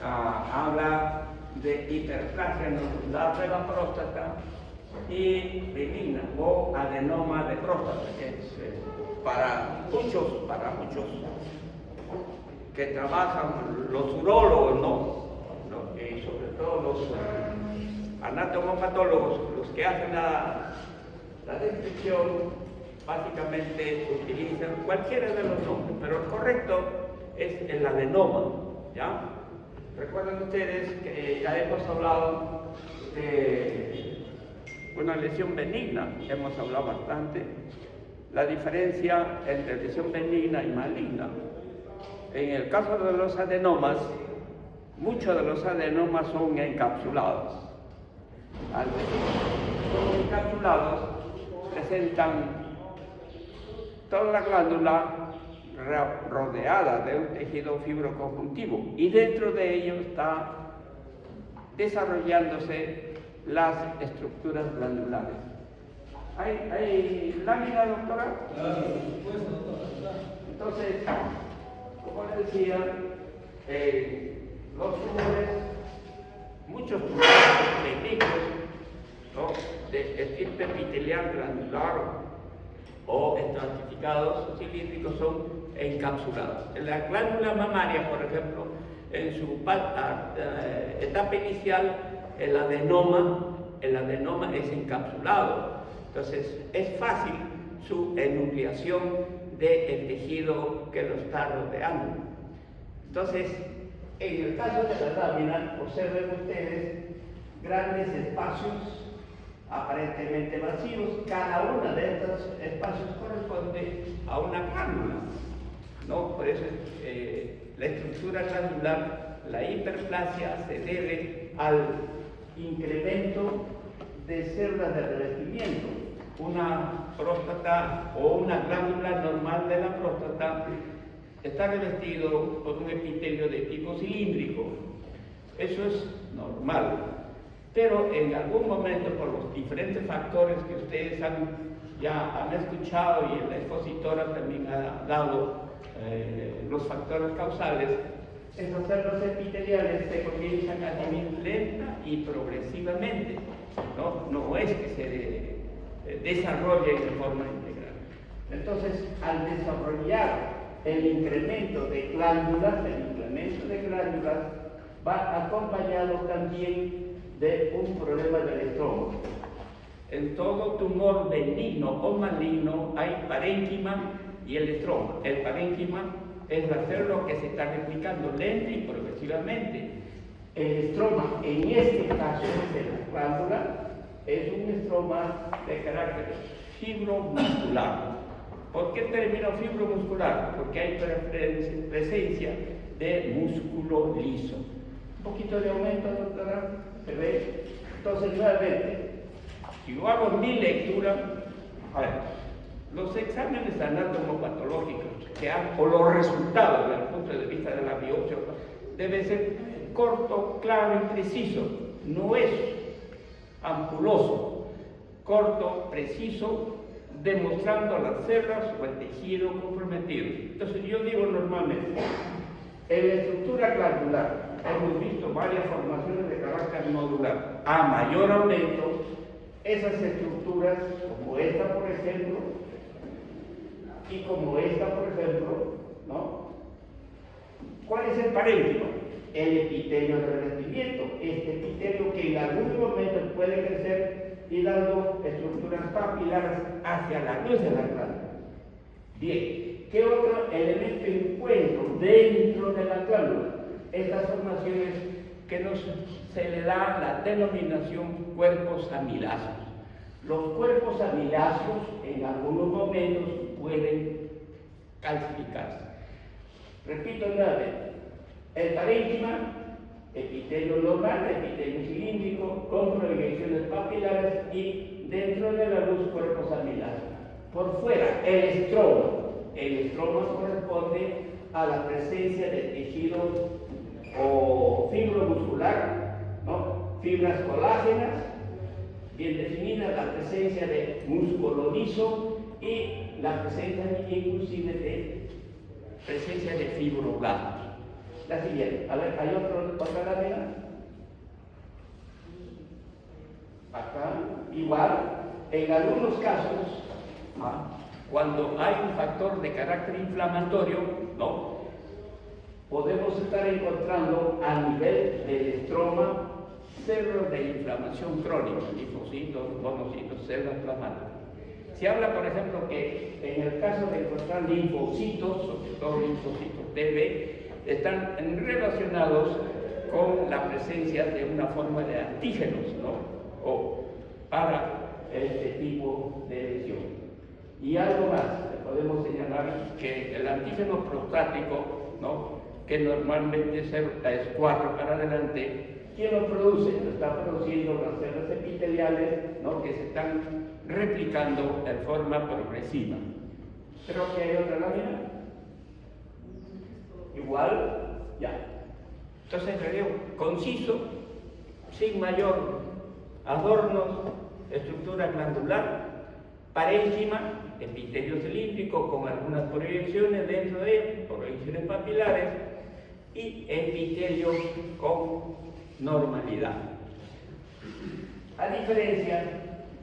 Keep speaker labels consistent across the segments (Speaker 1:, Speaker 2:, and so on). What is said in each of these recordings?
Speaker 1: habla de hiperplasia nodular de la próstata y benigna o adenoma de próstata, que es para muchos que trabajan, los urólogos, ¿no? Y sobre todo los anatomopatólogos, los que hacen la descripción, básicamente utilizan cualquiera de los nombres, pero el correcto es el adenoma, ¿ya? Recuerden ustedes que ya hemos hablado de una lesión benigna, hemos hablado bastante, la diferencia entre lesión benigna y maligna. En el caso de los adenomas, muchos de los adenomas son encapsulados. Al son encapsulados, presentan toda la glándula rodeada de un tejido fibroconjuntivo y dentro de ello está desarrollándose las estructuras glandulares. ¿Hay lámina, doctora?
Speaker 2: Claro, por supuesto, doctora.
Speaker 1: Entonces, como les decía, los tumores, muchos tumores benignos, ¿no?, de estirpe epitelial glandular o estratificados cilíndricos son encapsulados. En la glándula mamaria, por ejemplo, en su etapa inicial, el adenoma es encapsulado. Entonces, es fácil su enucleación del tejido que lo está rodeando. Entonces, en el caso de la lámina, observen ustedes grandes espacios aparentemente vacíos. Cada uno de estos espacios corresponde a una glándula, ¿no? Por eso la estructura glandular, la hiperplasia, se debe al incremento de células de revestimiento. Una próstata o una glándula normal de la próstata está revestido por un epitelio de tipo cilíndrico. Eso es normal. Pero en algún momento, por los diferentes factores que ustedes ya han escuchado y la expositora también ha dado los factores causales, esas células epiteliales se comienzan a dividir lenta y progresivamente. No es que se desarrollen de forma integral. Entonces, al desarrollar el incremento de glándulas, va acompañado también de un problema del estómago. En todo tumor benigno o maligno hay parénquima y el estroma. El parénquima es la célula que se está replicando lenta y progresivamente. El estroma, en este caso de la glándula, es un estroma de carácter fibromuscular. ¿Por qué término fibromuscular? Porque hay presencia de músculo liso. Un poquito de aumento, doctora, ¿se ve? Entonces, nuevamente, si yo hago mi lectura, a ver, los exámenes anatomopatológicos o los resultados desde el punto de vista de la biopsia deben ser corto, claro y preciso. No es ampuloso, corto, preciso, demostrando las células o el tejido comprometido. Entonces, yo digo normalmente, en la estructura glandular hemos visto varias formaciones de carácter nodular. A mayor aumento, esas estructuras, como esta por ejemplo, y como esta por ejemplo, ¿no? ¿Cuál es el parénquima? El epitelio de revestimiento. Este epitelio que en algún momento puede crecer y dando estructuras papilares hacia la luz de la glándula. Bien, ¿qué otro elemento encuentro dentro de la glándula? Estas formaciones que se le da la denominación cuerpos amiláceos. Los cuerpos amiláceos en algunos momentos pueden calcificarse. Repito nuevamente, el parénquima, epitelio normal, epitelio cilíndrico, con proyecciones papilares y dentro de la luz cuerpos amiláceos. Por fuera, el estroma. El estroma corresponde a la presencia de tejido o fibromuscular, ¿no? Fibras colágenas, bien definida la presencia de músculo liso y la presencia inclusive de presencia de fibroblastos. la siguiente. A ver, ¿hay otra lámina? Acá, igual, en algunos casos, cuando hay un factor de carácter inflamatorio, ¿no?, podemos estar encontrando a nivel del estroma células de inflamación crónica, linfocitos, monocitos, células plasmáticas. Se habla, por ejemplo, que en el caso de encontrar linfocitos, sobre todo linfocitos TB, están relacionados con la presencia de una forma de antígenos, ¿no?, o para este tipo de lesión. Y algo más, podemos señalar que el antígeno prostático, ¿no?, que normalmente es 4 para adelante, ¿quién lo produce? Lo está produciendo las células epiteliales, ¿no?, que se están replicando en forma progresiva. Creo que hay otra lámina. Igual, ya. Entonces, relevo conciso, sin mayor adornos, estructura glandular, parénquima, epitelio cilíndrico con algunas proyecciones dentro de él, proyecciones papilares, y epitelio con normalidad. A diferencia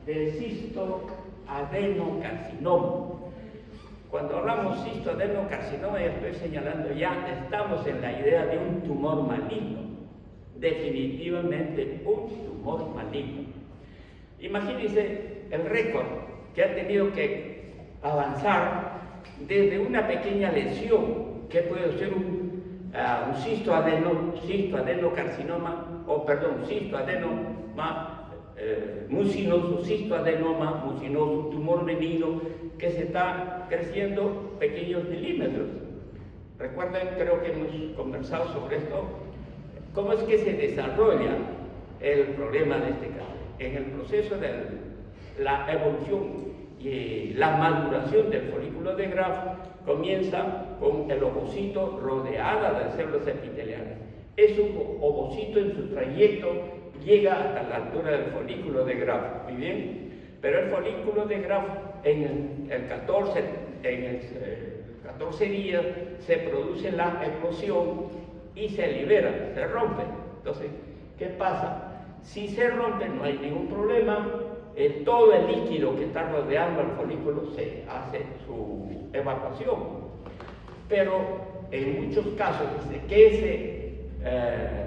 Speaker 1: del cistoadenocarcinoma. Cuando hablamos cistoadenocarcinoma, ya estoy señalando, ya estamos en la idea de un tumor maligno. Definitivamente un tumor maligno. Imagínense el récord que ha tenido que avanzar desde una pequeña lesión, que puede ser un cistoadenocarcinoma, cistoadenoma mucinoso, cistoadenoma mucinoso, tumor benigno que se está creciendo pequeños milímetros. Recuerden, creo que hemos conversado sobre esto, cómo es que se desarrolla el problema de este caso. En el proceso de la evolución y la maduración del folículo de Graf comienza con el ovocito rodeada de células epiteliales. Ese ovocito en su trayecto llega hasta la altura del folículo de Graf, muy bien, pero el folículo de Graf en el 14 días se produce la eclosión y se libera, se rompe. Entonces, ¿qué pasa? Si se rompe no hay ningún problema, todo el líquido que está rodeando al folículo se hace su evacuación, pero en muchos casos desde que ese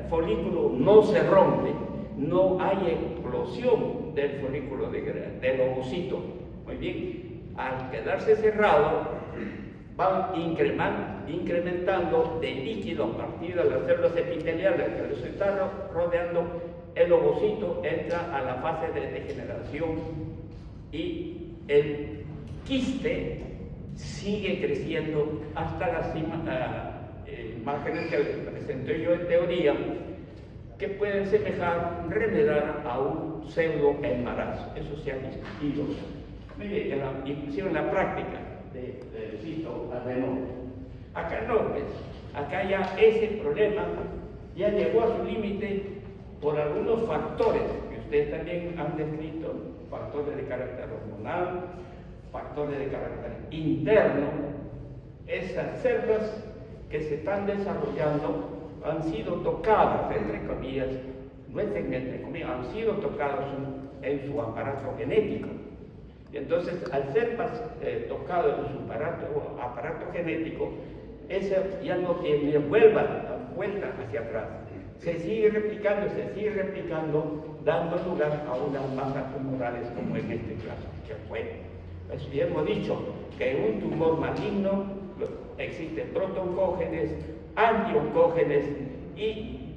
Speaker 1: folículo no se rompe, no hay explosión del folículo del ovocito. Muy bien, al quedarse cerrado van incrementando de líquido a partir de las células epiteliales que les está rodeando. El ovocito entra a la fase de degeneración y el quiste sigue creciendo hasta las imágenes que les presenté yo en teoría, que pueden remedar a un pseudo embarazo. Eso se ha discutido. Mire, inclusive en la práctica del cistoadenoma. Acá no, pues, acá ya ese problema ya llegó a su límite por algunos factores que ustedes también han descrito, factores de carácter hormonal, factores de carácter interno. Esas células que se están desarrollando han sido tocadas, entre comillas, no es entre comillas, han sido tocados en su aparato genético. Y entonces, al ser tocado en su aparato genético, ese ya no tiene vuelta hacia atrás. Se sigue replicando, dando lugar a unas masas tumorales como en este caso, que fue. Pues ya hemos dicho que en un tumor maligno existen protoncógenes, antioncógenes y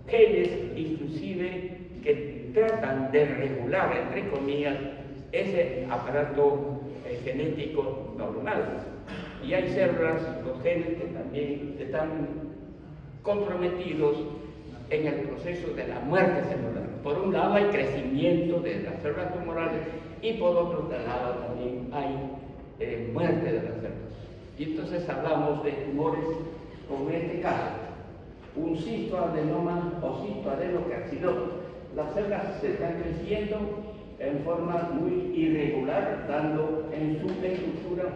Speaker 1: genes inclusive que tratan de regular, entre comillas, ese aparato genético normal. Y hay células, los genes que también están comprometidos en el proceso de la muerte celular. Por un lado hay crecimiento de las células tumorales y por otro lado también hay muerte de las células. Y entonces hablamos de tumores como en este caso, un cistoadenoma o cistoadenocarcinoma. Las células se están creciendo en forma muy irregular, dando en su estructura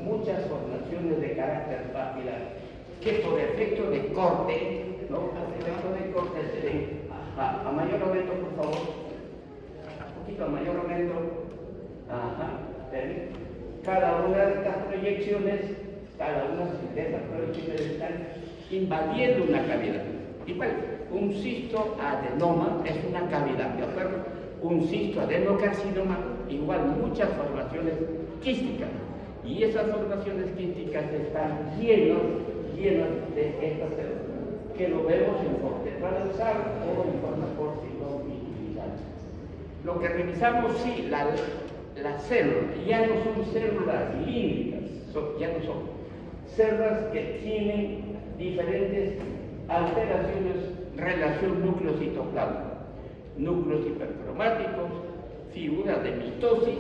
Speaker 1: muchas formaciones de carácter papilar. que por efecto de corte, ¿no? Por efecto de corte se den a mayor aumento, por favor. Un poquito a mayor aumento. Ajá. Cada una de estas proyecciones, están invadiendo una cavidad. Igual, un cisto adenoma es una cavidad, ¿de acuerdo? Un cisto adenocarcinoma, igual muchas formaciones quísticas. Y esas formaciones quísticas están llenas de estas células, que lo vemos en corte transversal o en forma longitudinal. Lo que revisamos, sí, las células ya no son células cilíndricas, ya no son células que tienen diferentes alteraciones, relación núcleo-citoplasma, núcleos hipercromáticos, figuras de mitosis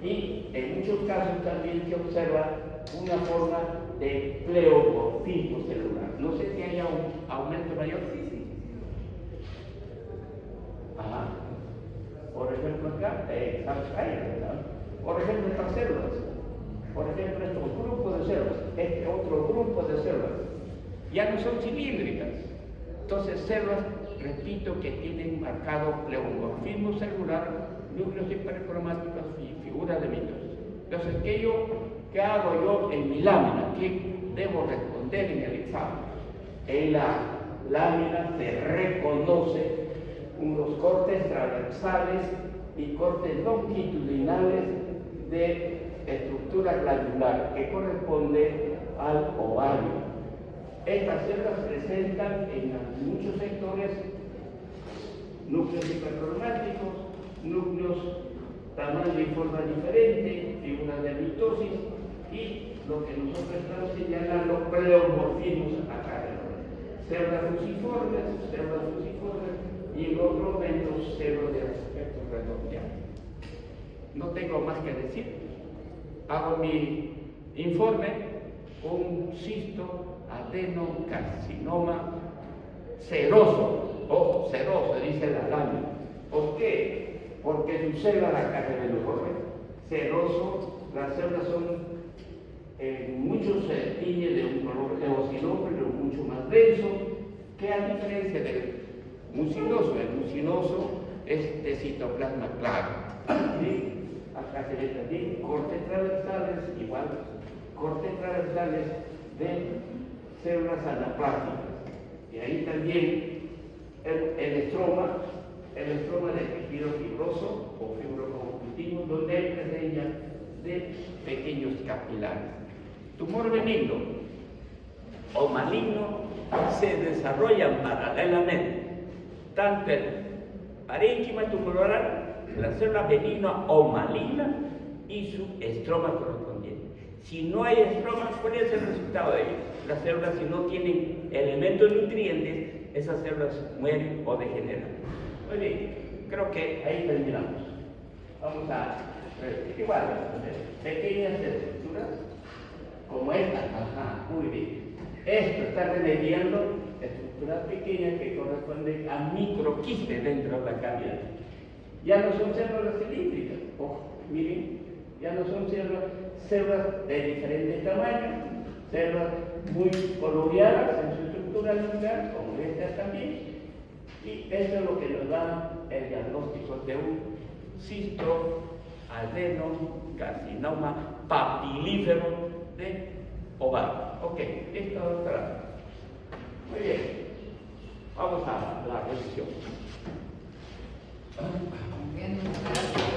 Speaker 1: y en muchos casos también se observa una forma de pleomorfismo celular. No sé si haya un aumento mayor. Sí. Ajá. Por ejemplo acá, por ejemplo estas células, por ejemplo estos grupos de células, este otro grupo de células, ya no son cilíndricas. Entonces células, repito, que tienen marcado pleomorfismo celular, núcleos hipercromáticos y figuras de mitosis. Entonces, ¿qué hago yo en mi lámina? ¿Qué debo responder en el examen? En la lámina se reconoce unos cortes transversales y cortes longitudinales de estructura glandular que corresponde al ovario. Estas células presentan en muchos sectores núcleos hipercromáticos, núcleos tamaño y forma diferente, figuras de mitosis y lo que nosotros estamos señalando pleomorfismos acá. Células fusiformes y en otro momento células de aspecto redondeado. No tengo más que decir. Hago mi informe, un cisto adenocarcinoma seroso, ojo, seroso, dice la lámina. ¿Por qué? Porque su célula, acá se ve el informe, seroso, las células son muchos se tiñen de un color eosinófilo mucho más denso, que a diferencia del mucinoso, el mucinoso es de citoplasma claro. ¿Sí? Acá se ve también cortes transversales, igual, cortes transversales de células anaplásticas. Y ahí también el estroma de tejido fibroso o fibroconjuntivo, donde hay presencia de pequeños capilares. Tumor benigno o maligno se desarrollan paralelamente tanto el parénquima tumoral, la célula benigna o maligna y su estroma correspondiente. Si no hay estroma, ¿cuál es el resultado de ello? Las células, si no tienen elementos nutrientes, esas células mueren o degeneran. Muy bien, creo que ahí terminamos. Vamos a ver, igual, pequeñas estructuras como esta. Ajá, muy bien. Esto está remediando estructuras pequeñas que corresponden a microquistes dentro de la cavidad. Ya no son células cilíndricas, ojo, miren, ya no son células de diferentes tamaños, células muy coloreadas en su estructura celular, como esta también, y eso es lo que nos da el diagnóstico de un cisto adenocarcinoma papilífero de ovario. Ok, esto es otra. Muy bien, vamos a la revisión.
Speaker 3: Bien, muchas gracias.